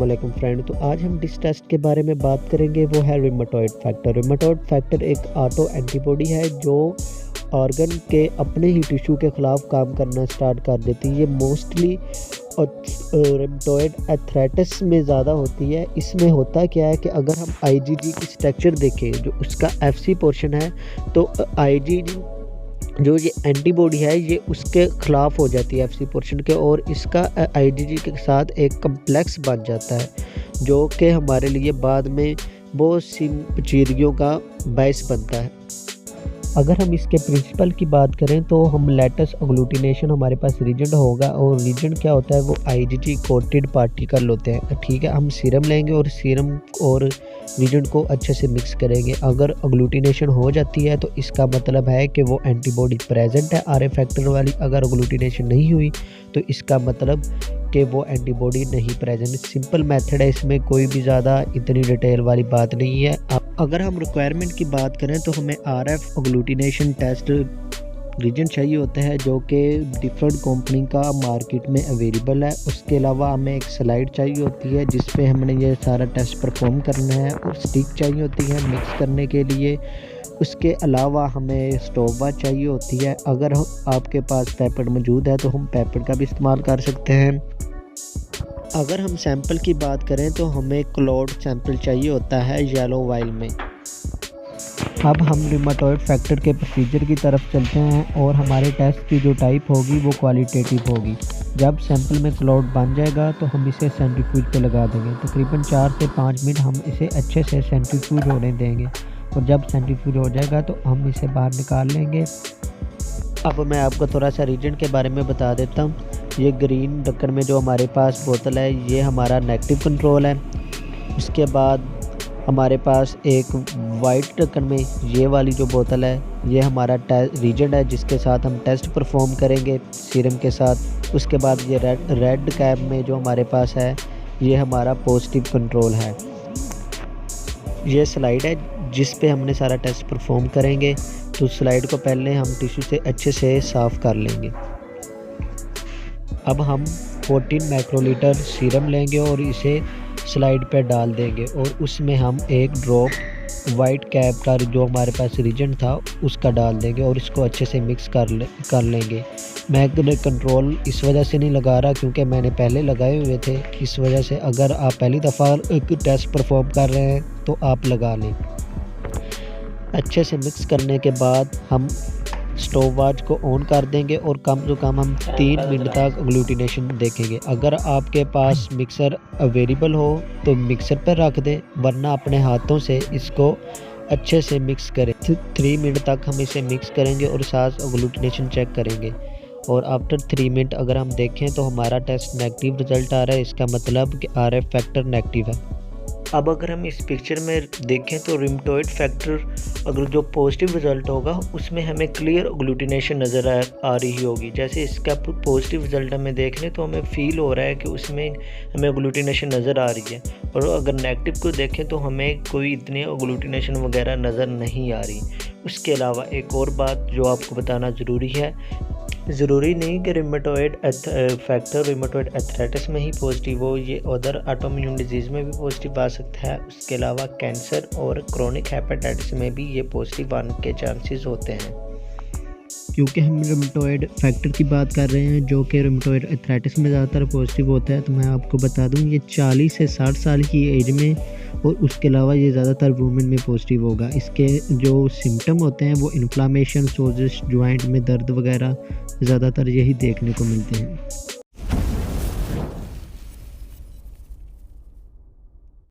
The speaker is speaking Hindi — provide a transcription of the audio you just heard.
अस्सलाम वालेकुम फ्रेंड। तो आज हम जिस टेस्ट के बारे में बात करेंगे वो है रूमेटॉइड फैक्टर। रूमेटॉइड फैक्टर एक ऑटो एंटीबॉडी है जो ऑर्गन के अपने ही टिश्यू के ख़िलाफ़ काम करना स्टार्ट कर देती है। ये मोस्टली रूमेटॉइड आर्थराइटिस में ज़्यादा होती है। इसमें होता क्या है कि अगर हम आईजीजी की स्ट्रक्चर देखें जो उसका एफसी पोर्शन है, तो आईजीजी जो ये एंटीबॉडी है ये उसके ख़िलाफ़ हो जाती है एफसी पोर्शन के, और इसका आईजीजी के साथ एक कम्प्लेक्स बन जाता है जो कि हमारे लिए बाद में बहुत सी पेचीदगियों का बायस बनता है। अगर हम इसके प्रिंसिपल की बात करें तो हम लेटेस्ट अग्लूटिनेशन हमारे पास रीजेंट होगा, और रीजेंट क्या होता है वो आईजीजी कोटेड पार्टिकल होते हैं। ठीक है, हम सीरम लेंगे और सीरम और रीजेंट को अच्छे से मिक्स करेंगे। अगर अग्लूटिनेशन हो जाती है तो इसका मतलब है कि वो एंटीबॉडी प्रेजेंट है आरएफ फैक्टर वाली। अगर अग्लूटिनेशन नहीं हुई तो इसका मतलब कि वो एंटीबॉडी नहीं प्रेजेंट। सिंपल मेथड है, इसमें कोई भी ज़्यादा इतनी डिटेल वाली बात नहीं है। अगर हम रिक्वायरमेंट की बात करें तो हमें आरएफ अग्लूटिनेशन टेस्ट रीजन चाहिए होता है जो कि डिफरेंट कंपनी का मार्केट में अवेलेबल है। उसके अलावा हमें एक स्लाइड चाहिए होती है जिस पे हमने ये सारा टेस्ट परफॉर्म करना है, और स्टिक चाहिए होती है मिक्स करने के लिए। उसके अलावा हमें स्टॉप वॉच चाहिए होती है। अगर आपके पास पेपर मौजूद है तो हम पेपर का भी इस्तेमाल कर सकते हैं। अगर हम सैंपल की बात करें तो हमें क्लोड सैंपल चाहिए होता है येलो वाइल में। अब हम रूमेटॉइड फैक्टर के प्रोसीजर की तरफ चलते हैं, और हमारे टेस्ट की जो टाइप होगी वो क्वालिटेटिव होगी। जब सैंपल में क्लाउड बन जाएगा तो हम इसे सेंट्रीफ्यूज पे लगा देंगे। तकरीबन 4 से 5 मिनट हम इसे अच्छे से सेंट्रीफ्यूज होने देंगे, और जब सेंट्रीफ्यूज हो जाएगा तो हम इसे बाहर निकाल लेंगे। अब मैं आपको थोड़ा सा रीजन के बारे में बता देता हूँ। ये ग्रीन ढक्कन में जो हमारे पास बोतल है ये हमारा नेगेटिव कंट्रोल है। उसके बाद हमारे पास एक वाइट ढक्कन में ये वाली जो बोतल है ये हमारा रीजेंट है जिसके साथ हम टेस्ट परफॉर्म करेंगे सीरम के साथ। उसके बाद ये रेड कैप में जो हमारे पास है ये हमारा पॉजिटिव कंट्रोल है। ये स्लाइड है जिस पे हमने सारा टेस्ट परफॉर्म करेंगे। तो स्लाइड को पहले हम टिश्यू से अच्छे से साफ़ कर लेंगे। अब हम 14 माइक्रोलीटर सीरम लेंगे और इसे स्लाइड पे डाल देंगे, और उसमें हम एक ड्रॉप वाइट कैप का जो हमारे पास रीजेंट था उसका डाल देंगे, और इसको अच्छे से मिक्स कर लेंगे। मैं कंट्रोल इस वजह से नहीं लगा रहा क्योंकि मैंने पहले लगाए हुए थे, इस वजह से अगर आप पहली दफ़ा एक टेस्ट परफॉर्म कर रहे हैं तो आप लगा लें। अच्छे से मिक्स करने के बाद हम स्टॉप वॉच को ऑन कर देंगे, और कम से कम हम 3 मिनट तक अग्लूटिनेशन देखेंगे। अगर आपके पास मिक्सर अवेलेबल हो तो मिक्सर पर रख दें, वरना अपने हाथों से इसको अच्छे से मिक्स करें। 3 मिनट तक हम इसे मिक्स करेंगे और साथ अग्लूटिनेशन चेक करेंगे। और आफ्टर 3 मिनट अगर हम देखें तो हमारा टेस्ट नेगेटिव रिज़ल्ट आ रहा है, इसका मतलब कि आरएफ फैक्टर नेगेटिव है। अब अगर हम इस पिक्चर में देखें तो रूमेटॉइड फैक्टर अगर जो पॉजिटिव रिज़ल्ट होगा उसमें हमें क्लियर अग्लूटिनेशन नज़र आ रही होगी। जैसे इसका पॉजिटिव रिज़ल्ट हमें देख लें तो हमें फ़ील हो रहा है कि उसमें हमें अग्लूटिनेशन नज़र आ रही है, और अगर नेगेटिव को देखें तो हमें कोई इतनी अग्लूटिनेशन वगैरह नज़र नहीं आ रही। उसके अलावा एक और बात जो आपको बताना ज़रूरी है, ज़रूरी नहीं कि रूमेटॉइड फैक्टर रूमेटॉइड आर्थराइटिस में ही पॉजिटिव हो, ये अदर ऑटोइम्यून डिजीज़ में भी पॉजिटिव आ सकता है। उसके अलावा कैंसर और क्रोनिक हेपेटाइटिस में भी ये पॉजिटिव आने के चांसेस होते हैं। क्योंकि हम रूमेटॉइड फैक्टर की बात कर रहे हैं जो कि रूमेटॉइड आर्थराइटिस में ज़्यादातर पॉजिटिव होता है, तो मैं आपको बता दूं ये 40 से 60 साल की एज में, और उसके अलावा ये ज़्यादातर वुमेन में पॉजिटिव होगा। इसके जो सिम्टम होते हैं वो इन्फ्लामेशन, सोजिश, जॉइंट में दर्द वगैरह ज़्यादातर यही देखने को मिलते हैं।